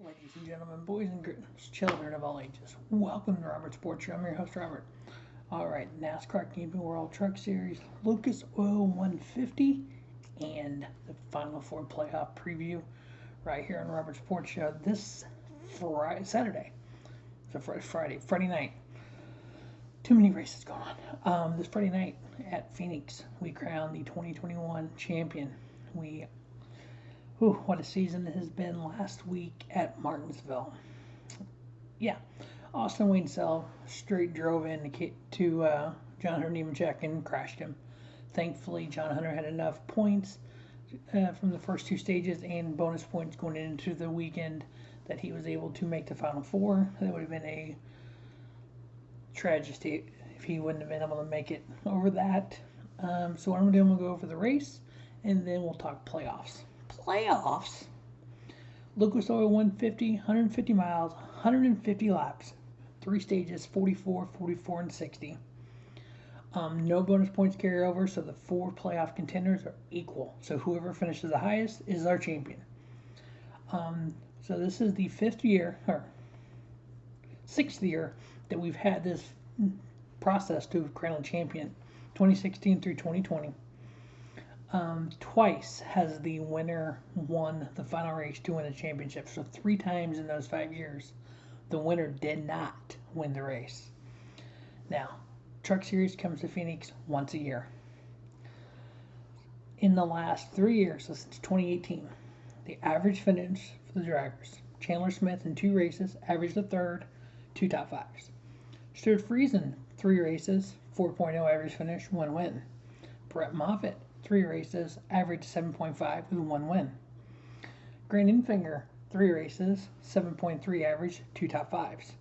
Ladies and gentlemen, boys and girls, children of all ages, welcome to Robert Sports Show. I'm your host, Robert. Alright, NASCAR Camping World Truck Series, Lucas Oil 150, and the Final Four playoff preview right here on Robert Sports Show this Saturday. Friday night. Too many races going on. This Friday night at Phoenix, we crown the 2021 champion. What a season it has been last week at Martinsville. Yeah, Austin Wayne Sell straight drove in to John Hunter Nemechek and crashed him. Thankfully, John Hunter had enough points from the first two stages and bonus points going into the weekend that he was able to make the Final Four. That would have been a tragedy if he wouldn't have been able to make it over that. So what I'm going to do, I'm going to go over the race, and then we'll talk playoffs. Lucas Oil 150, 150 miles, 150 laps, 3 stages, 44, 44, and 60. No bonus points carry over, so the 4 playoff contenders are equal. So whoever finishes the highest is our champion. So this is the 6th year that we've had this process to crown a champion, 2016 through 2020. Twice has the winner won the final race to win the championship. So 3 times in those 5 years, the winner did not win the race. Now, Truck Series comes to Phoenix once a year. In the last 3 years, so since 2018, the average finish for the drivers, Chandler Smith in 2 races, averaged a third, 2 top 5s. Stuart Friesen, 3 races, 4.0 average finish, 1 win. Brett Moffitt, 3 races, average 7.5 with 1 win. Grant Enfinger, 3 races, 7.3 average, 2 top 5s.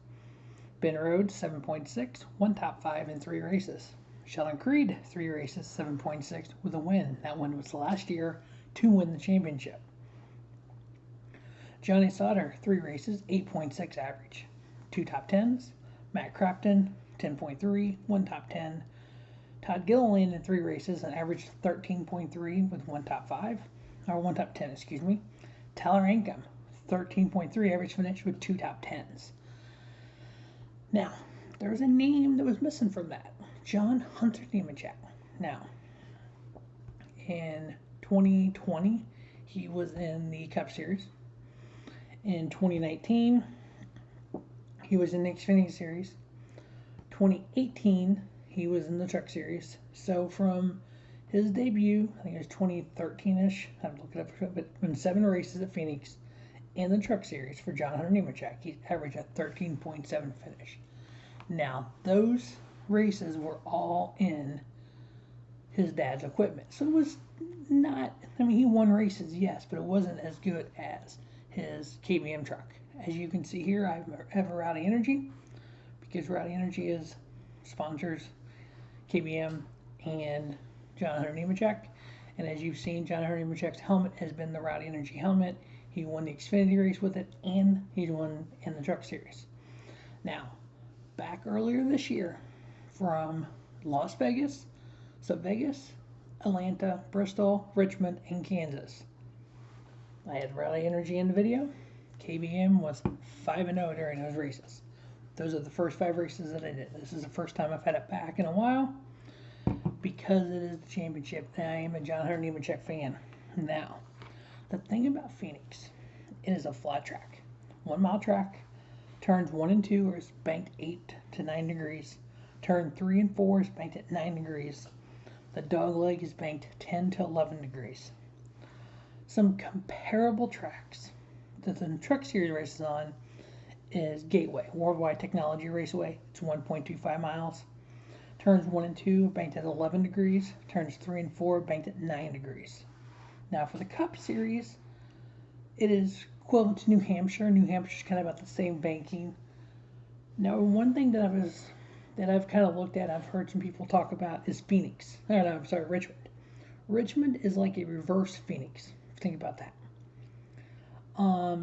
Ben Rhodes, 7.6, 1 top 5 in 3 races. Sheldon Creed, 3 races, 7.6 with a win. That win was last year to win the championship. Johnny Sauter, 3 races, 8.6 average, 2 top 10s. Matt Crafton, 10.3, 1 top 10. Todd Gilliland in 3 races, an average 13.3 with 1 top 5, or 1 top 10, excuse me. Tyler Ankrum, 13.3 average finish with 2 top 10s. Now, there's a name that was missing from that, John Hunter Nemechek. Now, in 2020, he was in the Cup Series. In 2019, he was in the Xfinity Series. 2018, he was in the Truck Series. So from his debut, I think it was 2013-ish, I have to look it up, but in 7 races at Phoenix in the Truck Series for John Hunter Nemechek, he averaged a 13.7 finish. Now, those races were all in his dad's equipment. So it was not, he won races, yes, but it wasn't as good as his KBM truck. As you can see here, I have a Rowdy Energy, because Rowdy Energy sponsors KBM and John Hunter Nemechek. And as you've seen, John Hunter Nemechek's helmet has been the Rowdy Energy helmet. He won the Xfinity race with it, and he won in the Truck Series. Now, back earlier this year, from Las Vegas, Atlanta, Bristol, Richmond, and Kansas, I had Rowdy Energy in the video. KBM was 5-0 during those races. Those are the first 5 races that I did. This is the first time I've had it back in a while because it is the championship. And I am a John Hunter Nemechek fan. Now, the thing about Phoenix, it is a flat track. 1 mile track. Turns 1 and 2 are banked 8 to 9 degrees. Turn 3 and 4 is banked at 9 degrees. The dog leg is banked 10 to 11 degrees. Some comparable tracks that the Truck Series races on is Gateway, Worldwide Technology Raceway. It's 1.25 miles. Turns 1 and 2 banked at 11 degrees. Turns 3 and 4 banked at 9 degrees. Now for the Cup Series, it is equivalent to New Hampshire. New Hampshire's kind of about the same banking. Now, one thing that I've kind of looked at, I've heard some people talk about, is Phoenix. Richmond. Richmond is like a reverse Phoenix. Think about that.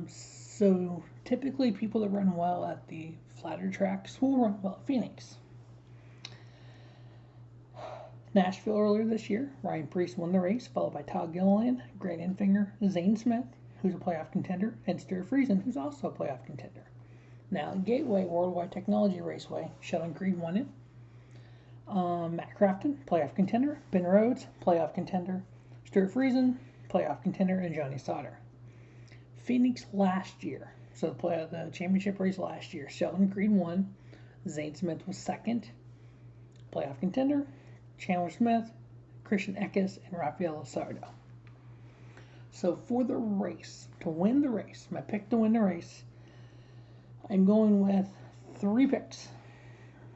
So typically people that run well at the flatter tracks will run well at Phoenix. Nashville earlier this year, Ryan Preece won the race, followed by Todd Gilliland, Grant Enfinger, Zane Smith, who's a playoff contender, and Stuart Friesen, who's also a playoff contender. Now, Gateway Worldwide Technology Raceway, Sheldon Creed won it. Matt Crafton, playoff contender. Ben Rhodes, playoff contender. Stuart Friesen, playoff contender, and Johnny Sauter. Phoenix last year, so the championship race last year, Sheldon Creed won. Zane Smith was second, playoff contender. Chandler Smith, Christian Eckes, and Rafael Losardo. So for the race, to win the race, my pick to win the race, I'm going with 3 picks.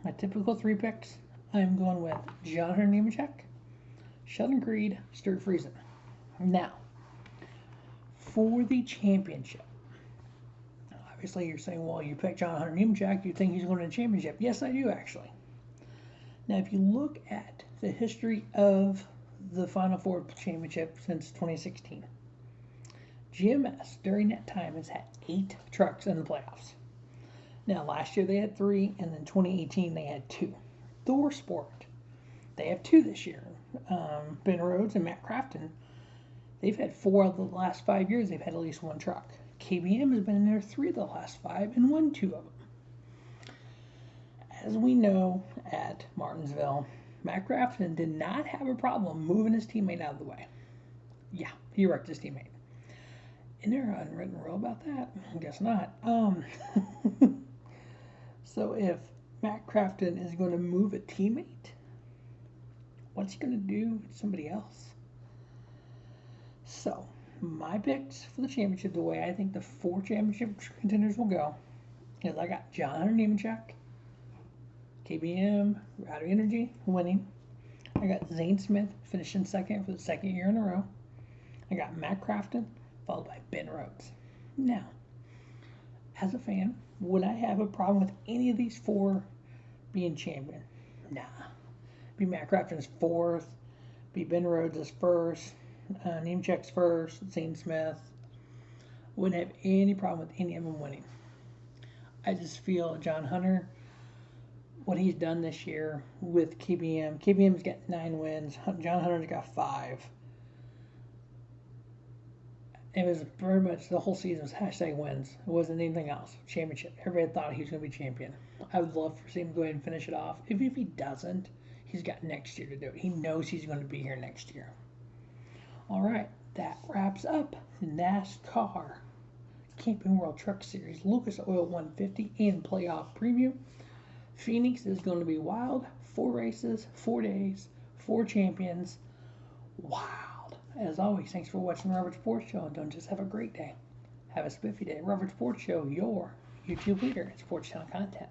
My typical 3 picks. I'm going with John Hunter Nemechek, Sheldon Creed, Stuart Friesen. Now, for the championship, obviously you're saying, well, you picked John Hunter Nemechek, you think he's going to the championship. Yes, I do, actually. Now, if you look at the history of the Final Four championship since 2016, GMS during that time has had 8 trucks in the playoffs. Now, last year they had 3, and then 2018 they had 2. Thor Sport, they have 2 this year. Ben Rhodes and Matt Crafton, they've had 4 of the last 5 years. They've had at least 1 truck. KBM has been in there 3 of the last 5 and won 2 of them. As we know at Martinsville, Matt Crafton did not have a problem moving his teammate out of the way. Yeah, he wrecked his teammate. Is there an unwritten rule about that? I guess not. So if Matt Crafton is going to move a teammate, what's he going to do with somebody else? So, my picks for the championship, the way I think the 4 championship contenders will go, is I got John Hunter Nemechek, KBM, Rowdy Energy, winning. I got Zane Smith finishing second for the 2nd year in a row. I got Matt Crafton, followed by Ben Rhodes. Now, as a fan, would I have a problem with any of these 4 being champion? Nah. Be Matt Crafton's 4th, be Ben Rhodes' 1st, Nemechek's 1st, Zane Smith. Wouldn't have any problem with any of them winning. I just feel John Hunter, what he's done this year with KBM. KBM's got 9 wins. John Hunter's got 5. It was pretty much the whole season was hashtag wins. It wasn't anything else. Championship. Everybody thought he was going to be champion. I would love for him to go ahead and finish it off. If he doesn't, he's got next year to do it. He knows he's going to be here next year. All right, that wraps up the NASCAR Camping World Truck Series Lucas Oil 150 and playoff preview. Phoenix is going to be wild. 4 races, 4 days, 4 champions. Wild. As always, thanks for watching the Robert Sports Show, and don't just have a great day. Have a spiffy day. Robert Sports Show, your YouTube leader in sports channel content.